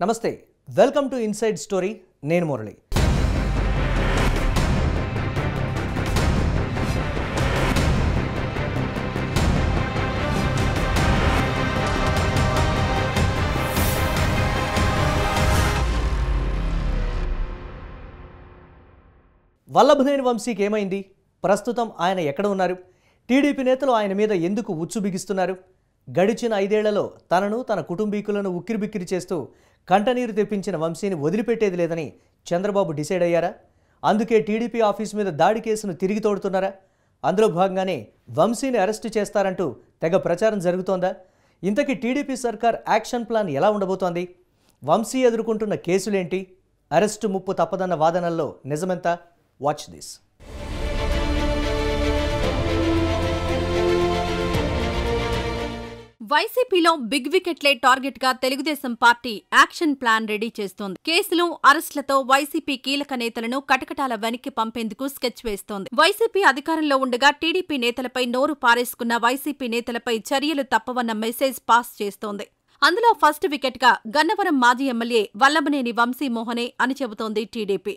నమస్తే, welcome to inside story. నేను మురళి. వల్లభనేని వంశీకి ఏమైంది? ప్రస్తుతం ఆయన ఎక్కడ ఉన్నారు? టీడీపీ నేతలు ఆయన మీద ఎందుకు ఉచ్చు బిగిస్తున్నారు? గడిచిన 5 ఏళ్లలో తనను తన కుటుంబీకులను ఉక్కిరిబిక్కిరి చేస్తూ కంటనీరు తెప్పించిన వంశీని వదిలిపెట్టేది లేదని చంద్రబాబు డిసైడ్ అయ్యారా? అందుకే టీడీపీ ఆఫీస్ మీద దాడి కేసును తిరిగి తోడుతున్నారా? అందులో భాగంగానే వంశీని అరెస్టు చేస్తారంటూ తెగ ప్రచారం జరుగుతోందా? ఇంతకీ టీడీపీ సర్కార్ యాక్షన్ ప్లాన్ ఎలా ఉండబోతోంది? వంశీ ఎదుర్కొంటున్న కేసులేంటి? అరెస్టు ముప్పు తప్పదన్న వాదనల్లో నిజమెంత? Watch this. వైసీపీలో బిగ్ వికెట్లే టార్గెట్ గా Telugu Desam party action plan ready చేస్తోంది. కేసులు, అరెస్టులతో వైసీపీ కీలక నేతలను కటకటాల వెనక్కి పంపేందుకు స్కెచ్ వేస్తోంది. వైసీపీ అధికారంలో ఉండగా టీడీపీ నేతలపై నోరు పారేసుకున్న వైసీపీ నేతలపై చర్యలు తప్పవన్న మెసేజ్ పాస్ చేస్తోంది. అందులో ఫస్ట్ వికెట్ గా గన్నవరం మాజీ ఎమ్మెల్యే వల్లభనేని వంశీమోహనే అని చెబుతోంది టీడీపీ.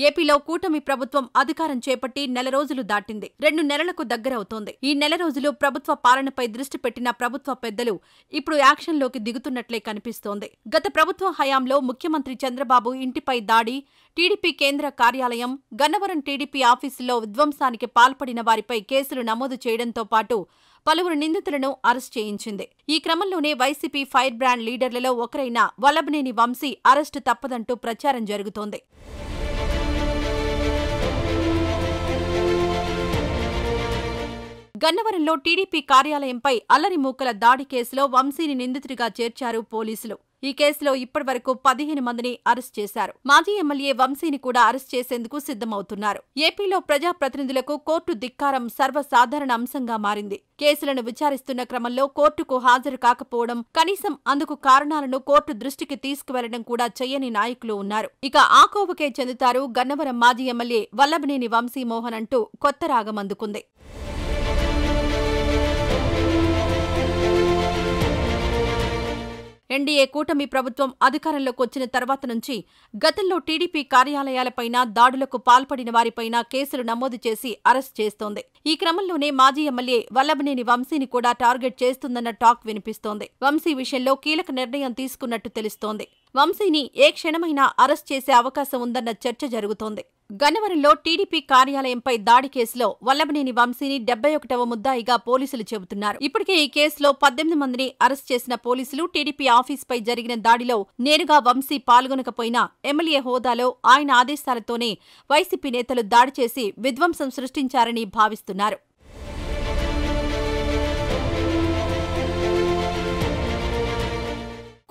ఏపీలో కూటమి ప్రభుత్వం అధికారం చేపట్టి 1 రోజులు దాటింది. 2 నెలలకు దగ్గరవుతోంది. ఈ 1 రోజులు ప్రభుత్వ పాలనపై దృష్టి పెట్టిన ప్రభుత్వ పెద్దలు ఇప్పుడు యాక్షన్లోకి దిగుతున్నట్లే కనిపిస్తోంది. గత ప్రభుత్వ హయాంలో ముఖ్యమంత్రి చంద్రబాబు ఇంటిపై దాడి, టీడీపీ కేంద్ర కార్యాలయం, గన్నవరం టీడీపీ ఆఫీసుల్లో విధ్వంసానికి పాల్పడిన వారిపై కేసులు నమోదు చేయడంతో పాటు పలువురు నిందితులను అరెస్ట్ చేయించింది. ఈ క్రమంలోనే వైసీపీ ఫైర్ బ్రాండ్ లీడర్లలో ఒకరైన వల్లభనేని వంశీ అరెస్టు తప్పదంటూ ప్రచారం జరుగుతోంది. గన్నవరంలో టీడీపీ కార్యాలయంపై అల్లరిమూకల దాడి కేసులో వంశీని నిందితుడిగా చేర్చారు పోలీసులు. ఈ కేసులో ఇప్పటివరకు 15 మందిని అరెస్ట్ చేశారు. మాజీ ఎమ్మెల్యే వంశీని కూడా అరెస్ట్ చేసేందుకు సిద్ధమవుతున్నారు. ఏపీలో ప్రజాప్రతినిధులకు కోర్టు ధిక్కారం సర్వసాధారణ అంశంగా మారింది. కేసులను విచారిస్తున్న క్రమంలో కోర్టుకు హాజరు కాకపోవడం, కనీసం అందుకు కారణాలను కోర్టు దృష్టికి తీసుకువెళ్లడం కూడా చెయ్యని నాయకులు ఉన్నారు. ఇక ఆ కోవకే చెందుతారు గన్నవరం మాజీ ఎమ్మెల్యే వల్లభనేని వంశీమోహన్ అంటూ కొత్త రాగం అందుకుంది. ఎన్డీఏ కూటమి ప్రభుత్వం అధికారంలోకి వచ్చిన తర్వాత నుంచి గతంలో టీడీపీ కార్యాలయాలపైన దాడులకు పాల్పడిన వారిపైన కేసులు నమోదు చేసి అరెస్ట్ చేస్తోంది. ఈ క్రమంలోనే మాజీ ఎమ్మెల్యే వల్లభనేని వంశీని కూడా టార్గెట్ చేస్తుందన్న టాక్ వినిపిస్తోంది. వంశీ విషయంలో కీలక నిర్ణయం తీసుకున్నట్టు తెలుస్తోంది. వంశీని ఏ క్షణమైనా అరెస్ట్ చేసే అవకాశం ఉందన్న చర్చ జరుగుతోంది. గన్నవరంలో టీడీపీ కార్యాలయంపై దాడి కేసులో వల్లభనేని వంశీని 71వ ముద్దాయిగా పోలీసులు చెబుతున్నారు. ఇప్పటికే ఈ కేసులో 18 మందిని అరెస్ట్ చేసిన పోలీసులు టీడీపీ ఆఫీస్పై జరిగిన దాడిలో నేరుగా వంశీ పాల్గొనకపోయినా ఎమ్మెల్యే హోదాలో ఆయన ఆదేశాలతోనే వైసీపీ నేతలు దాడి చేసి విధ్వంసం సృష్టించారని భావిస్తున్నారు.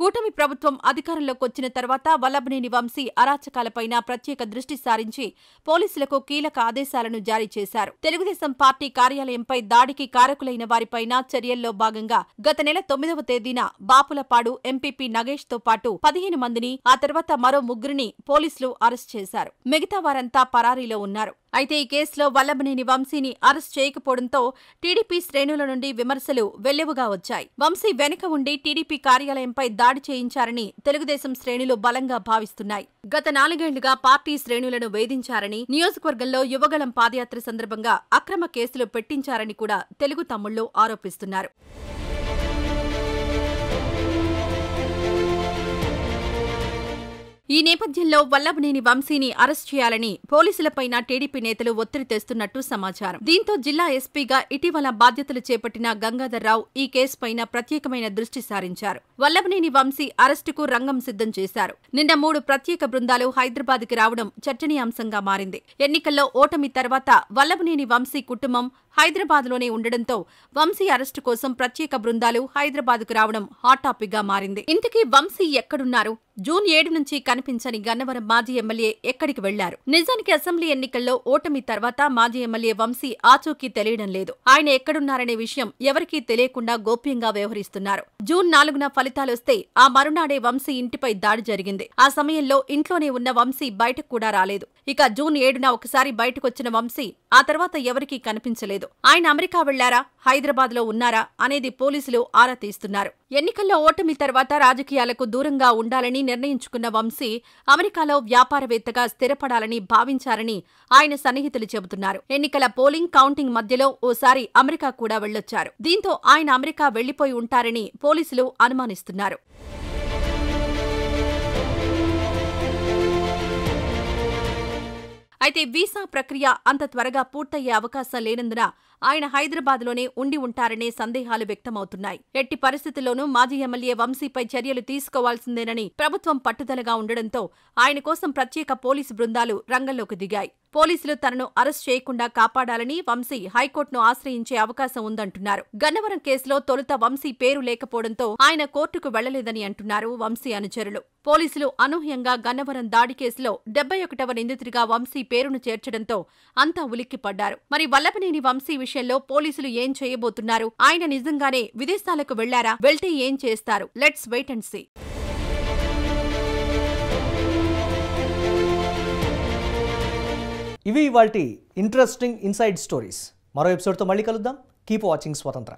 కూటమి ప్రభుత్వం అధికారంలోకి వచ్చిన తర్వాత వల్లభనేని వంశీ అరాచకాలపైన ప్రత్యేక దృష్టి సారించి పోలీసులకు కీలక ఆదేశాలను జారీ చేశారు. తెలుగుదేశం పార్టీ కార్యాలయంపై దాడికి కారకులైన వారిపైన చర్యల్లో భాగంగా గత నెల 9వ తేదీన బాపులపాడు ఎంపీపీ నగేష్ తో పాటు 15 మందిని, ఆ తర్వాత మరో 3 పోలీసులు అరెస్ట్ చేశారు. మిగతా వారంతా పరారీలో ఉన్నారు. అయితే ఈ కేసులో వల్లభనేని వంశీని అరెస్ట్ చేయకపోవడంతో టీడీపీ శ్రేణుల నుండి విమర్శలు వెల్లెవుగా వచ్చాయి. వంశీ వెనుక ఉండి టీడీపీ కార్యాలయంపై దాడి చేయించారని తెలుగుదేశం శ్రేణులు బలంగా భావిస్తున్నాయి. గత 4 ఏళ్లుగా పార్టీ శ్రేణులను వేధించారని, నియోజకవర్గంలో యువగళం పాదయాత్ర సందర్భంగా అక్రమ కేసులు పెట్టించారని కూడా తెలుగు తమ్ముళ్లు ఆరోపిస్తున్నారు. ఈ నేపథ్యంలో వల్లభనేని వంశీని అరెస్ట్ చేయాలని పోలీసులపైన టీడీపీ నేతలు ఒత్తిడి తెస్తున్నట్టు సమాచారం. దీంతో జిల్లా ఎస్పీగా ఇటీవల బాధ్యతలు చేపట్టిన గంగాధర్రావు ఈ కేసుపైన ప్రత్యేకమైన దృష్టి సారించారు. వల్లభనేని వంశీ అరెస్టుకు రంగం సిద్ధం చేశారు. నిన్న 3 ప్రత్యేక బృందాలు హైదరాబాద్కి రావడం చర్చనీయాంశంగా మారింది. ఎన్నికల్లో ఓటమి తర్వాత వల్లభనేని వంశీ కుటుంబం హైదరాబాద్లోనే ఉండడంతో వంశీ అరెస్టు కోసం ప్రత్యేక బృందాలు హైదరాబాద్కు రావడం హాట్ టాపిక్ గా మారింది. ఇంతకీ వంశీ ఎక్కడున్నారు? జూన్ 7 నుంచి కనిపించని గన్నవరం మాజీ ఎమ్మెల్యే ఎక్కడికి వెళ్లారు? నిజానికి అసెంబ్లీ ఎన్నికల్లో ఓటమి తర్వాత మాజీ ఎమ్మెల్యే వంశీ ఆచూకీ తెలియడం లేదు. ఆయన ఎక్కడున్నారనే విషయం ఎవరికీ తెలియకుండా గోప్యంగా వ్యవహరిస్తున్నారు. జూన్ 4న ఫలితాలొస్తే ఆ మరునాడే వంశీ ఇంటిపై దాడి జరిగింది. ఆ సమయంలో ఇంట్లోనే ఉన్న వంశీ బయటకు కూడా రాలేదు. ఇక జూన్ 7న ఒకసారి బయటకొచ్చిన వంశీ ఆ తర్వాత ఎవరికీ కనిపించలేదు. ఆయన అమెరికా వెళ్లారా, హైదరాబాద్లో ఉన్నారా అనేది పోలీసులు ఆరా తీస్తున్నారు. ఎన్నికల్లో ఓటమి తర్వాత రాజకీయాలకు దూరంగా ఉండాలని నిర్ణయించుకున్న వంశీ అమెరికాలో వ్యాపారవేత్తగా స్థిరపడాలని భావించారని ఆయన సన్నిహితులు చెబుతున్నారు. ఎన్నికల పోలింగ్, కౌంటింగ్ మధ్యలో ఓసారి అమెరికా కూడా వెళ్లొచ్చారు. దీంతో ఆయన అమెరికా వెళ్లిపోయి ఉంటారని పోలీసులు అనుమానిస్తున్నారు. అయితే వీసా ప్రక్రియ అంత త్వరగా పూర్తయ్యే అవకాశం లేనందున ఆయన హైదరాబాద్లోనే ఉండి ఉంటారనే సందేహాలు వ్యక్తమవుతున్నాయి. ఎట్టి పరిస్థితుల్లోనూ మాజీ ఎమ్మెల్యే వంశీపై చర్యలు తీసుకోవాల్సిందేనని ప్రభుత్వం పట్టుదలగా ఉండడంతో ఆయన కోసం ప్రత్యేక పోలీసు బృందాలు రంగంలోకి దిగాయి. పోలీసులు తనను అరెస్ట్ చేయకుండా కాపాడాలని వంశీ హైకోర్టును ఆశ్రయించే అవకాశం ఉందంటున్నారు. గన్నవరం కేసులో తొలుత వంశీ పేరు లేకపోవడంతో ఆయన కోర్టుకు వెళ్లలేదని అంటున్నారు వంశీ అనుచరులు. పోలీసులు అనూహ్యంగా గన్నవరం దాడి కేసులో 71వ నిందితుడిగా వంశీ పేరును చేర్చడంతో అంతా ఉలిక్కిపడ్డారు. మరి వల్లభనేని వంశీ విషయంలో పోలీసులు ఏం చేయబోతున్నారు? ఆయన నిజంగానే విదేశాలకు వెళ్లారా? వెళ్తే ఏం చేస్తారు? Let's wait and see. ఇవి ఇవాల్టి ఇంట్రెస్టింగ్ ఇన్సైడ్ స్టోరీస్. మరో ఎపిసోడ్తో మళ్ళీ కలుద్దాం. కీప్ వాచింగ్ స్వతంత్ర.